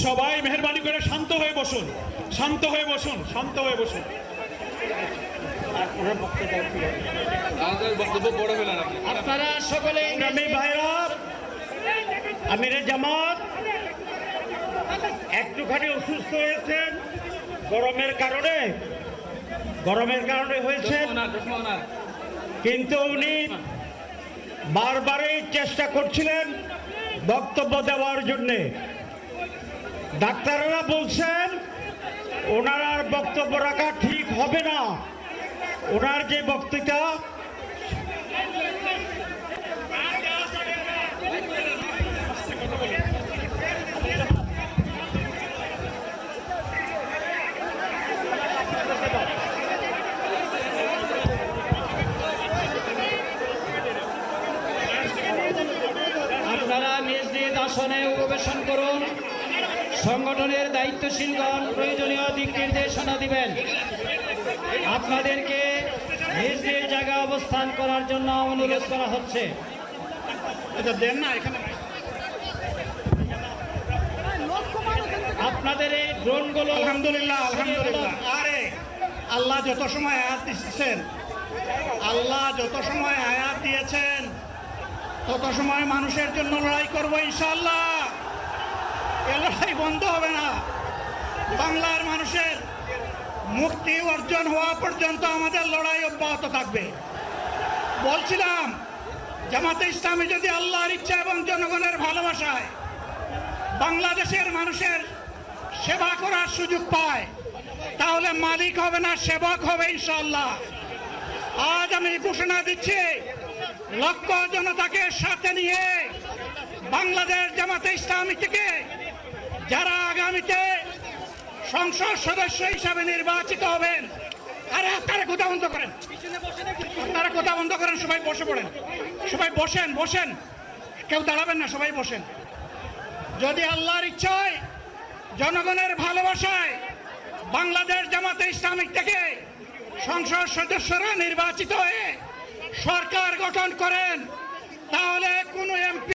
সবাই মেহেরবানি করে শান্ত হয়ে বসুন, শান্ত হয়ে বসুন, শান্ত হয়ে বসুন। আপনারা সকলে ভাইরা, আমিরে জামাত একটুখানি অসুস্থ হয়েছেন গরমের কারণে হয়েছে, কিন্তু উনি বারবারই চেষ্টা করছিলেন বক্তব্য দেওয়ার জন্যে। ডাক্তাররা বলছেন ওনার আর বক্তব্য রাখা ঠিক হবে না। ওনার যে বক্তৃতা আপনারা নিজ নিজ আসনে উপবেশন করুন। সংগঠনের দায়িত্বশীলগণ প্রয়োজনীয় দিক নির্দেশনা দিবেন। আপনাদেরকে নিজ নিজ জায়গায় অবস্থান করার জন্য অনুরোধ করা হচ্ছে। আপনাদের এই ড্রোনগুলো আলহামদুলিল্লাহ আলহামদুলিল্লাহ। আরে আল্লাহ যত সময় আয়াত দিচ্ছেন, আল্লাহ যত সময় আয়াত দিয়েছেন তত সময় মানুষের জন্য লড়াই করব ইনশাআল্লাহ। এ লড়াই বন্ধ হবে না। বাংলার মানুষের মুক্তি অর্জন হওয়া পর্যন্ত আমাদের লড়াই অব্যাহত থাকবে। বলছিলাম জামাতে ইসলামী যদি আল্লাহর ইচ্ছা এবং জনগণের ভালোবাসায় বাংলাদেশের মানুষের সেবা করার সুযোগ পায়, তাহলে মালিক হবে না, সেবক হবে ইনশাআল্লাহ। আজ আমি ঘোষণা দিচ্ছি, লক্ষ জনতাকে সাথে নিয়ে বাংলাদেশ জামাতে ইসলামী থেকে যারা আগামীতে সংসদ সদস্য হিসাবে নির্বাচিত হবেন, আরে আপনারা কথা বন্ধ করেন, আপনারা কথা বন্ধ করেন, সবাই বসে পড়েন, সবাই বসেন, বসেন, কেউ দাঁড়াবেন না, সবাই বসেন। যদি আল্লাহর ইচ্ছায় জনগণের ভালোবাসায় বাংলাদেশ জামাতে ইসলামী থেকে সংসদ সদস্যরা নির্বাচিত হয়ে সরকার গঠন করেন, তাহলে কোনো এমপি